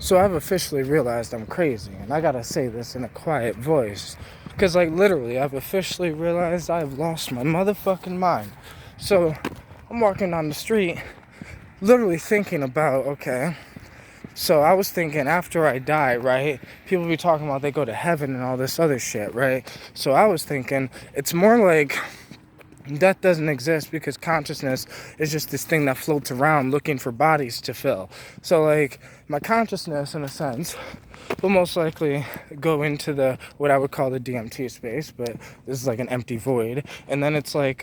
So I've officially realized I'm crazy, and I gotta say this in a quiet voice. Because, like, literally, I've officially realized I've lost my motherfucking mind. So I'm walking down the street, literally thinking about, okay, so I was thinking after I die, right? People be talking about they go to heaven and all this other shit, right? So I was thinking it's more like death doesn't exist because consciousness is just this thing that floats around looking for bodies to fill. So, like, my consciousness, in a sense, will most likely go into the what I would call the DMT space, but this is like an empty void. And then it's like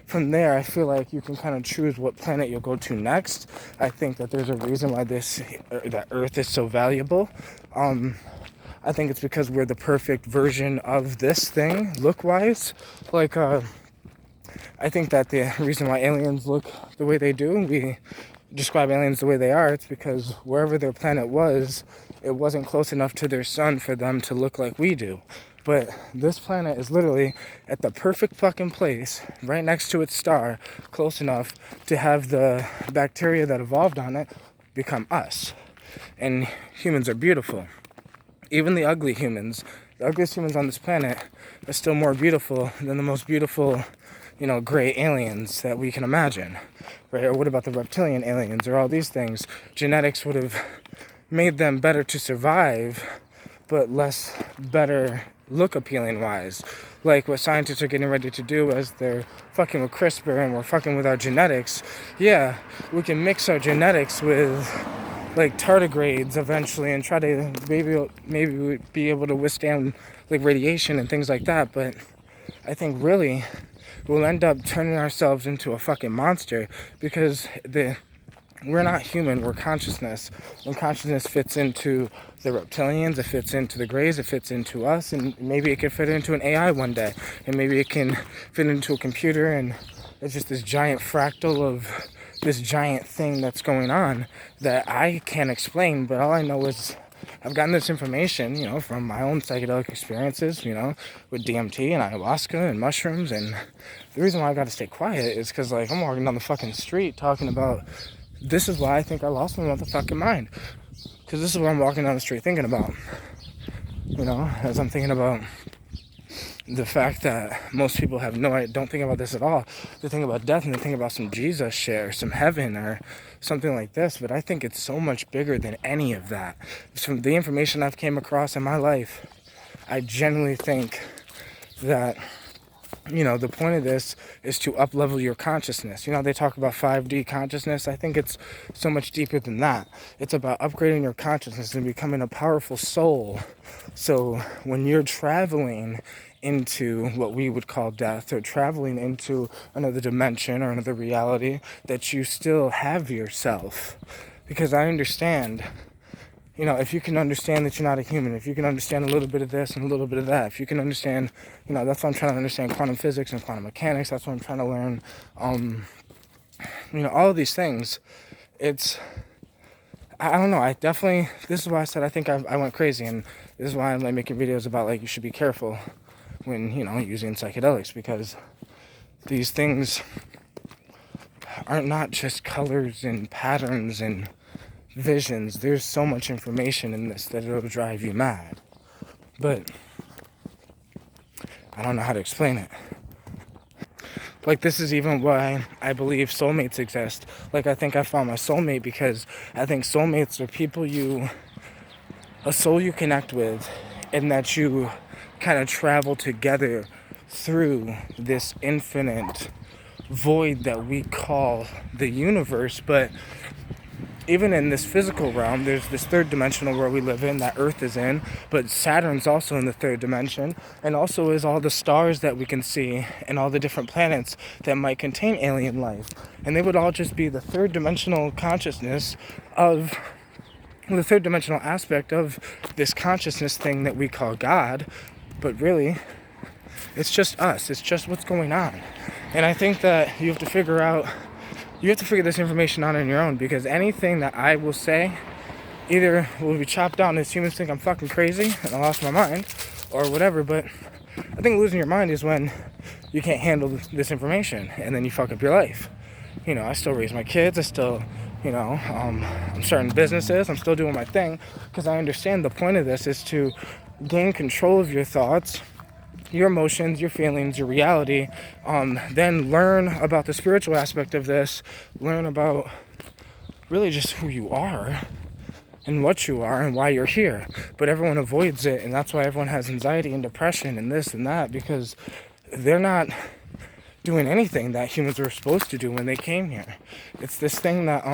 from there, I feel like you can kind of choose what planet you'll go to next. I think that there's a reason why that Earth is so valuable. I think it's because we're the perfect version of this thing, look-wise. Like, I think that the reason why aliens look the way they do, we describe aliens the way they are, it's because wherever their planet was, it wasn't close enough to their sun for them to look like we do. But this planet is literally at the perfect fucking place, right next to its star, close enough to have the bacteria that evolved on it become us. And humans are beautiful. Even the ugly humans, the ugliest humans on this planet, are still more beautiful than the most beautiful, gray aliens that we can imagine, right? Or what about the reptilian aliens or all these things? Genetics would have made them better to survive, but less better look appealing wise. Like what scientists are getting ready to do as they're fucking with CRISPR and we're fucking with our genetics. Yeah, we can mix our genetics with like tardigrades eventually and try to maybe be able to withstand like radiation and things like that. But I think really we'll end up turning ourselves into a fucking monster because we're not human, we're consciousness. And consciousness fits into the reptilians, it fits into the greys, it fits into us, and maybe it can fit into an AI one day. And maybe it can fit into a computer, and it's just this giant fractal of this giant thing that's going on that I can't explain, but all I know is I've gotten this information, from my own psychedelic experiences, with DMT and ayahuasca and mushrooms. And the reason why I got to stay quiet is because, like, I'm walking down the fucking street talking about this is why I think I lost my motherfucking mind. Because this is what I'm walking down the street thinking about. As I'm thinking about the fact that most people don't think about this at all. They think about death and they think about some Jesus shit or some heaven or something like this. But I think it's so much bigger than any of that. From the information I've came across in my life, I genuinely think that the point of this is to up-level your consciousness. They talk about 5D consciousness. I think it's so much deeper than that. It's about upgrading your consciousness and becoming a powerful soul. So when you're traveling into what we would call death or traveling into another dimension or another reality, that you still have yourself. Because I understand, if you can understand that you're not a human, if you can understand a little bit of this and a little bit of that, if you can understand, that's why I'm trying to understand quantum physics and quantum mechanics, that's what I'm trying to learn, all of these things, I don't know, this is why I said I think I went crazy, and this is why I'm like making videos about like you should be careful when, using psychedelics, because these things are not just colors and patterns and visions. There's so much information in this that it'll drive you mad. But I don't know how to explain it. Like, this is even why I believe soulmates exist. Like, I think I found my soulmate because I think soulmates are people a soul you connect with, and that you kind of travel together through this infinite void that we call the universe. But even in this physical realm, there's this third dimensional where we live in, that Earth is in, but Saturn's also in the third dimension, and also is all the stars that we can see and all the different planets that might contain alien life. And they would all just be the third dimensional consciousness of the third dimensional aspect of this consciousness thing that we call God. But really, it's just us. It's just what's going on. And I think that you have to figure this information out on your own, because anything that I will say either will be chopped down as humans think I'm fucking crazy and I lost my mind or whatever. But I think losing your mind is when you can't handle this information and then you fuck up your life. I still raise my kids, I still You know, I'm starting businesses. I'm still doing my thing because I understand the point of this is to gain control of your thoughts, your emotions, your feelings, your reality. Then learn about the spiritual aspect of this. Learn about really just who you are and what you are and why you're here. But everyone avoids it, and that's why everyone has anxiety and depression and this and that, because they're not doing anything that humans were supposed to do when they came here. It's this thing that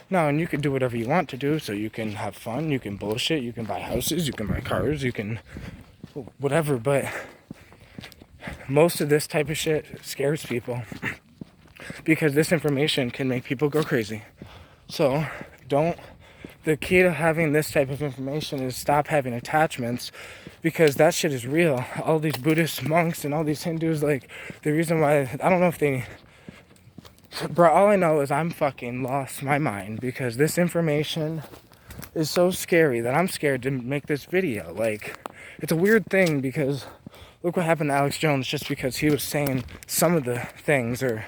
no, and you can do whatever you want to do, so you can have fun, you can bullshit, you can buy houses, you can buy cars, you can whatever, but most of this type of shit scares people because this information can make people go crazy. So the key to having this type of information is stop having attachments, because that shit is real. All these Buddhist monks and all these Hindus, like, the reason why, I don't know if they, bro, all I know is I'm fucking lost my mind because this information is so scary that I'm scared to make this video. Like, it's a weird thing because look what happened to Alex Jones just because he was saying some of the things, or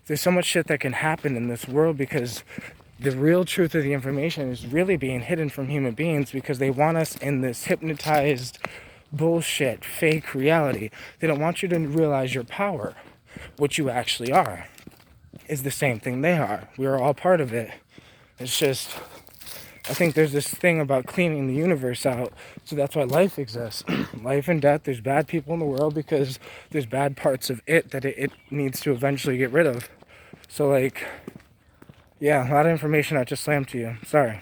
there's so much shit that can happen in this world because the real truth of the information is really being hidden from human beings because they want us in this hypnotized bullshit fake reality. They don't want you to realize your power. What you actually are is the same thing they are. We are all part of it. It's just, I think there's this thing about cleaning the universe out, so that's why life exists. Life and death, there's bad people in the world because there's bad parts of it that it needs to eventually get rid of. So, like, yeah, a lot of information I just slammed to you. Sorry.